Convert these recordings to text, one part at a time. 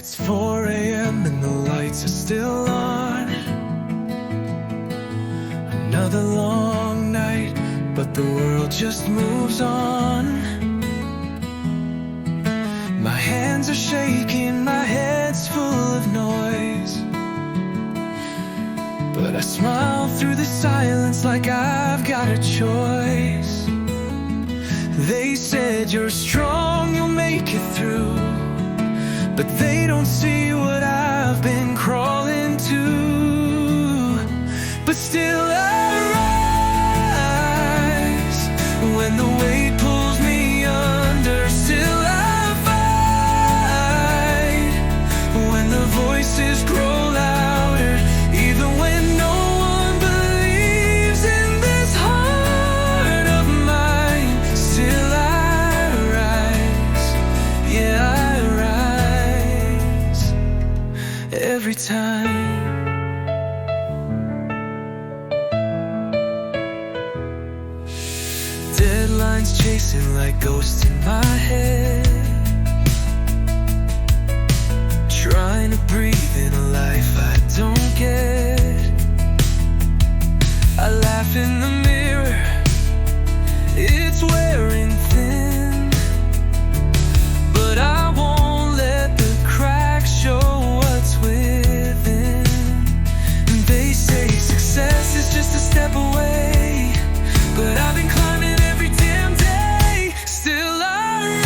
It's 4 a.m. and the lights are still on. Another long night, but the world just moves on. My hands are shaking, my head's full of noise, but I smile through the silence like I've got a choice. They said you're strong, you'll make it through, but they don't see what I've been crawling to. But still I rise when the weight pulls me under. Still I fight when the voices grow louder, even when no one believes in this heart of mine. Still I rise, yeah, I rise every time. Deadlines chasing like ghosts in my head, trying to breathe in a life I don't get. I laugh in the mirror, it's wearing thin, but I won't let the cracks show what's within. They say success is just a step away, but I've been climbing every damn day. Still I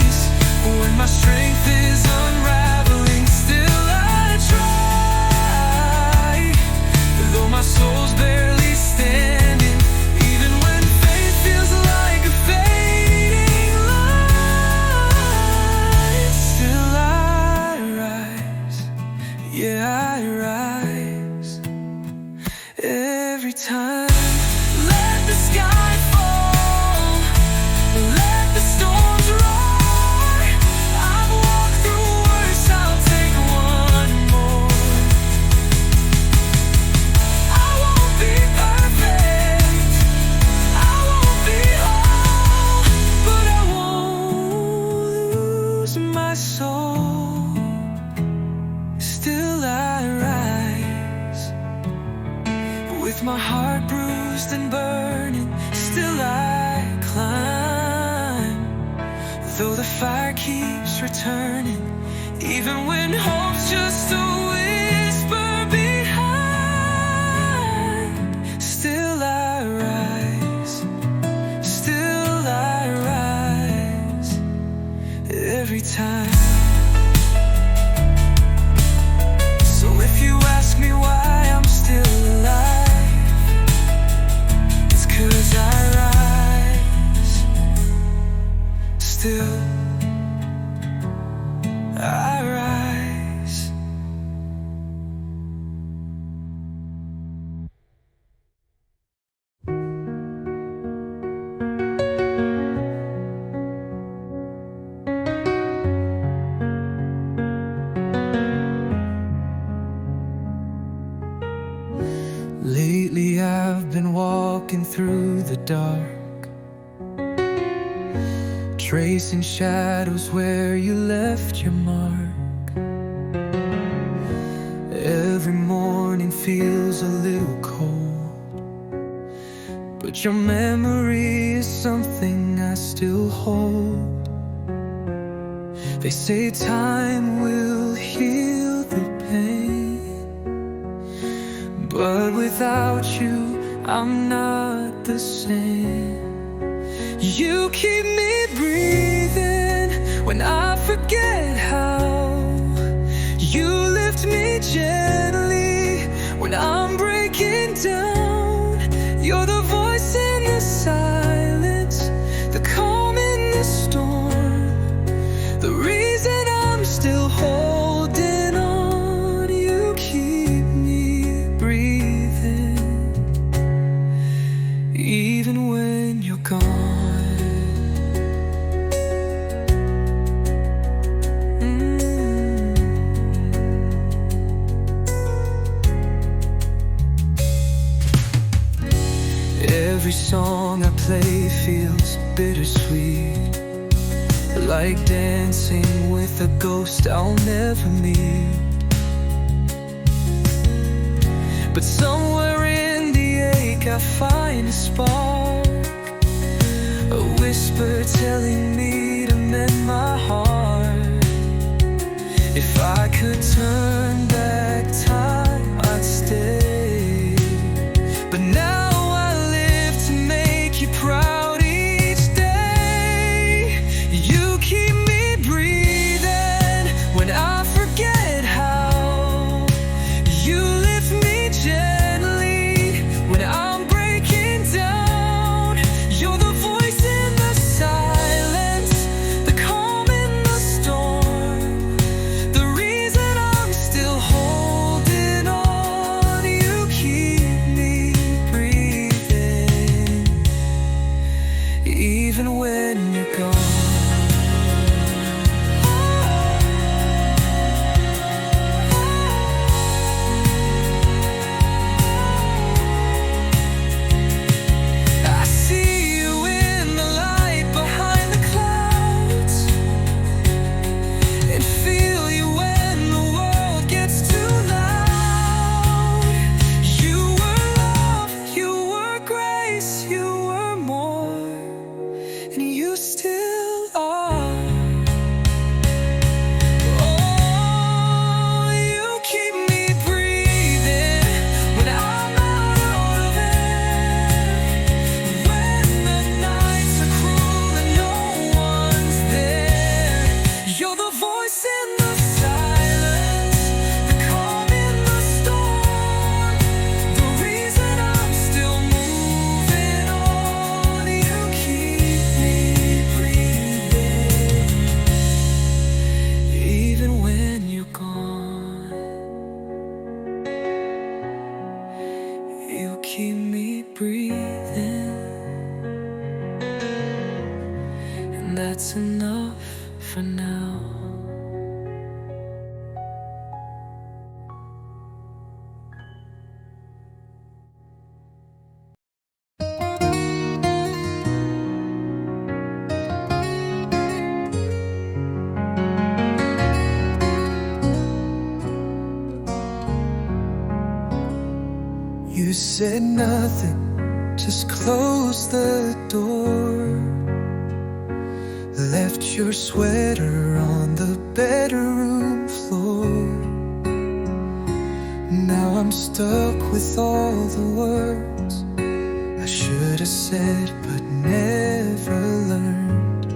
rise when my strength is unraveling. Still I try, though my soul's barely standing. Even when faith feels like a fading light, still I rise, yeah, I rise every time. Let the sky fall, let the storms roar. I've walked through worse, I'll take one more. I won't be perfect, I won't be whole, but I won't lose my soul. Still I rise with my heart bruised and burning. Still I climb, though the fire keeps returning. Even when hope's just a whisper behind, still I rise, still I rise every time. So if you ask me why I'm still alive, it's 'cause I rise, still I rise. Lately I've been walking through the dark, tracing shadows where you left your mark. Every morning feels a little cold, but your memory is something I still hold. They say time will heal the pain, but without you, I'm not the same. You keep me breathing when I forget how. You lift me gently when I'm breaking down. You're the voice in the silence, the calm in the storm, the reason I'm still holding on. You keep me breathing even when you're gone. Every song I play feels bittersweet. like dancing with a ghost I'll never meet. But somewhere in the ache I find a spark, a whisper telling me to mend my heart. If I could turn back time, I'd stay. But now I live to make you proud each day. You keep me breathing when I forget how. You lift me gently when I'm breaking down. You're the voice in the silence, the calm in the storm, the reason I'm still holding on. You keep me breathing, even when you're gone. I see you in the light behind the clouds, and feel you when the world gets too loud. You were love, you were grace, you were more, and you still are. Oh, you keep me breathing when I'm out of air, when the nights are cruel and no one's there. You're the voice in the silence, the calm in the storm, the reason I'm still moving on. You keep me breathing, even when you're gone. You keep me breathing, and that's enough for now. You said nothing, just close the door. Left your sweater on the bedroom floor. Now I'm stuck with all the words I should have said but never learned.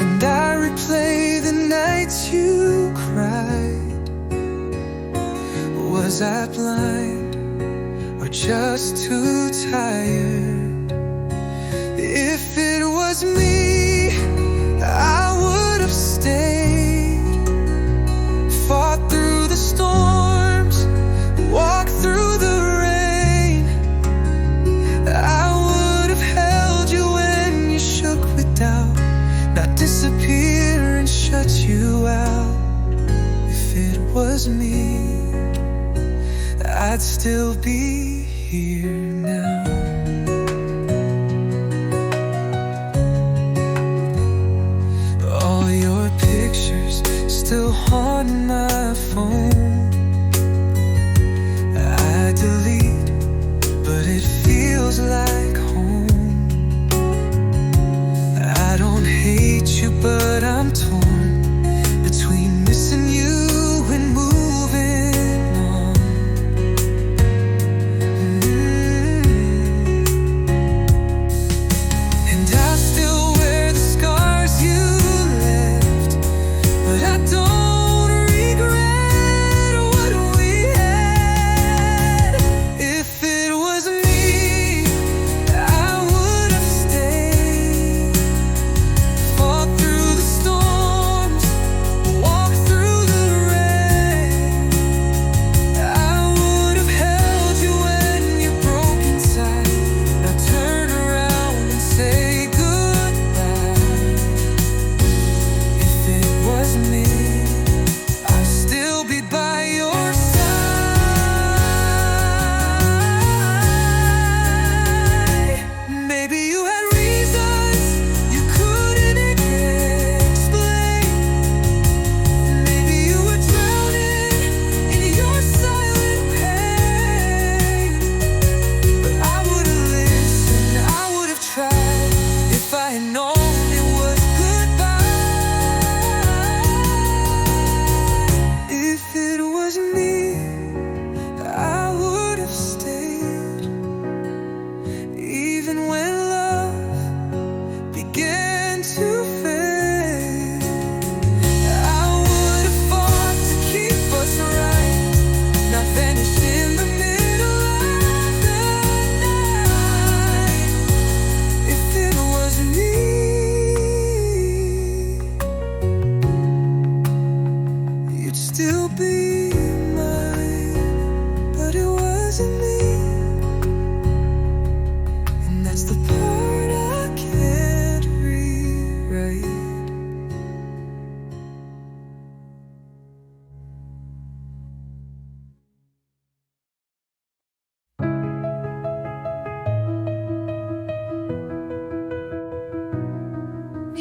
And I replay the nights you cried. Was I blind or just too tired? If it was me, I would have stayed, fought through the storms, walked through the rain. I would have held you when you shook with doubt, not disappear and shut you out. If it was me, I'd still be here now. All your pictures still haunt my phone. I delete, but it feels like home. I don't hate you, but I'm torn between missing you and moving on. And I still wear the scars you left, but I don't regret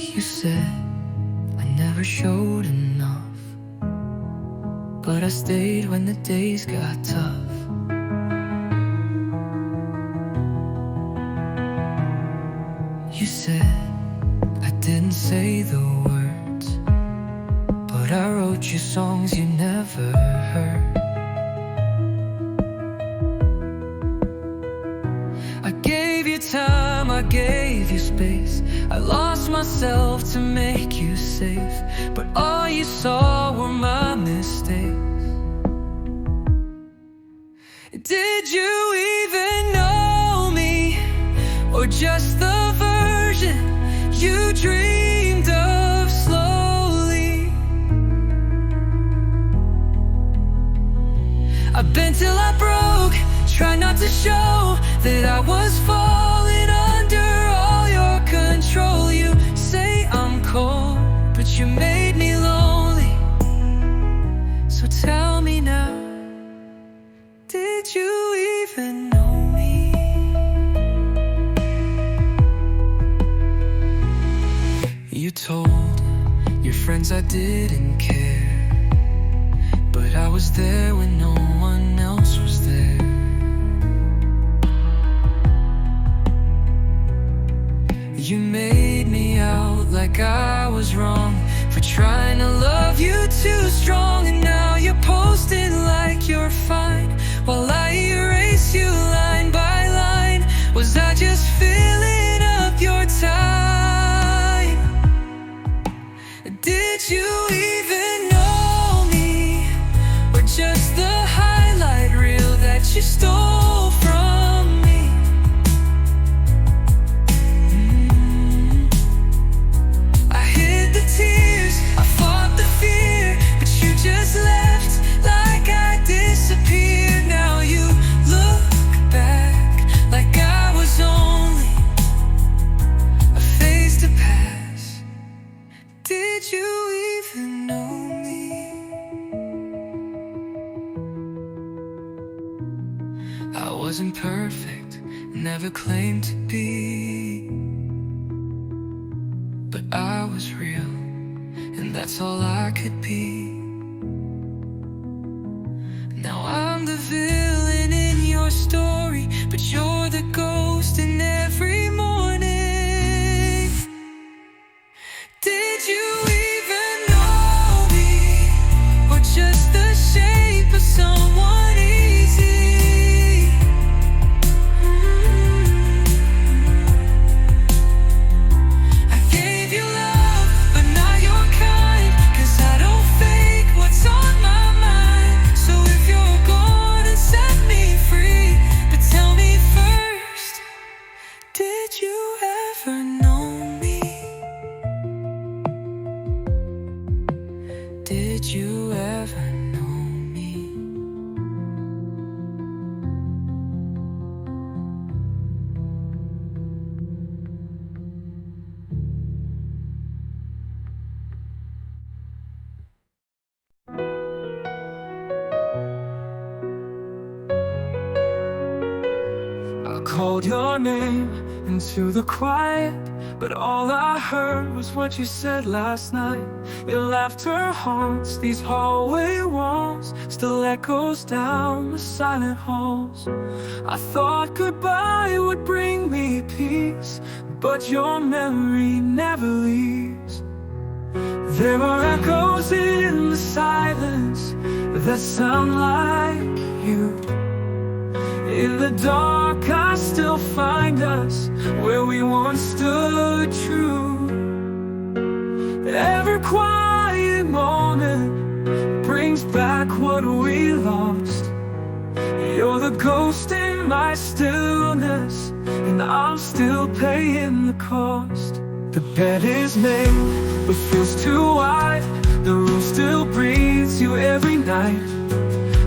You said I never showed enough, but I stayed when the days got tough. You said I didn't say the words, but I wrote you songs you never heard. I gave you time, I gave you space, I lost myself to make you safe, but all you saw were my mistakes. Did you even know me, or just the version you dreamed of slowly? I bent till I broke, try not to show that I was falling under all your control. You say I'm cold, but you made me lonely. So tell me now, did you even know me? You told your friends I didn't care, but I was there when no one else was there. You made me out like I was wrong for trying to love you too strong, and now you're posting like you're fine while I erase you line by line. Was I just filling up your time? Did you even know me, or just the highlight reel that you stole from me? I hid the tears, I fought the fear, but you just left like I disappeared. Now you look back like I was only a phase to pass. Did you even know me? I wasn't perfect, never claimed to be, but I was real, and that's all I could be. Now I'm the villain in your story, but you're the ghost in every morning. Did you even know me, or just the shape of someone easy? I gave you love, but not your kind, 'cause I don't fake what's on my mind. So if you're gone and set me free, but tell me first, did you ever know me? Did you ever know me? I called your name into the quiet, but all I heard was what you said last night. Your laughter haunts these hallway walls, still echoes down the silent halls. I thought goodbye would bring me peace, but your memory never leaves. There are echoes in the silence that sound like you. In the dark I still find us where we once stood true. Every quiet moment brings back what we lost. You're the ghost in my stillness, and I'm still paying the cost. The bed is made, but feels too wide. The room still breathes you every night.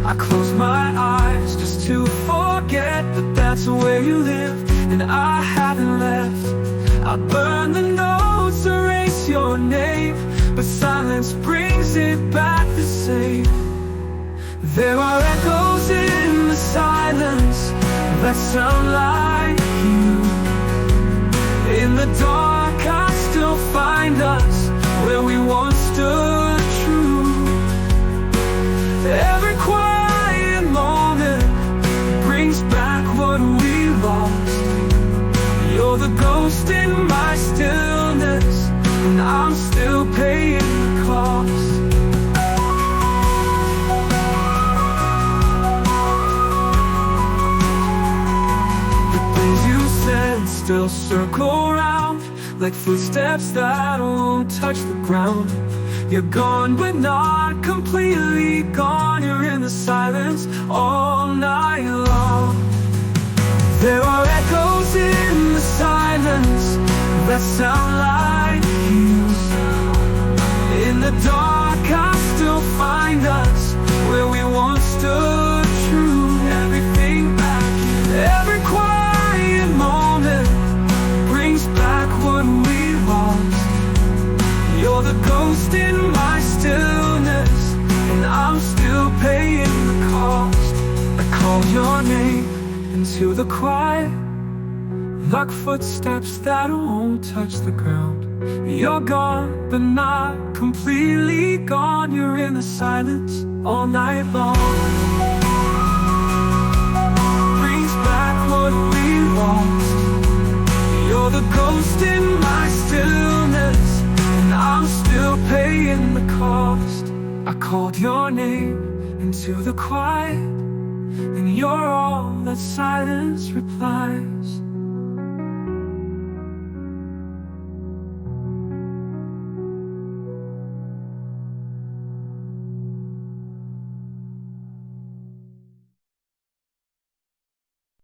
I close my eyes just to forget that that's where you live, and I haven't left. I burn the notes, erase your name, but silence brings it back the same. There are echoes in the silence that sound like you. In the dark I still find us where we once stood true. Every quiet moment brings back what we lost. You're the ghost in my stillness, and I'm still paying the cost. The things you said still circle around, like footsteps that won't touch the ground. You're gone but not completely gone. You're in the silence all night long. There are echoes in the silence that sound like you. In the dark I still find us where we once stood true. Everything back, every quiet moment brings back what we lost. You're the ghost in my stillness, and I'm still paying the cost. I call your name into the quiet, like footsteps that won't touch the ground. You're gone, but not completely gone. You're in the silence all night long. Brings back what we lost. You're the ghost in my stillness, and I'm still paying the cost. I called your name into the quiet, and you're all that silence replies.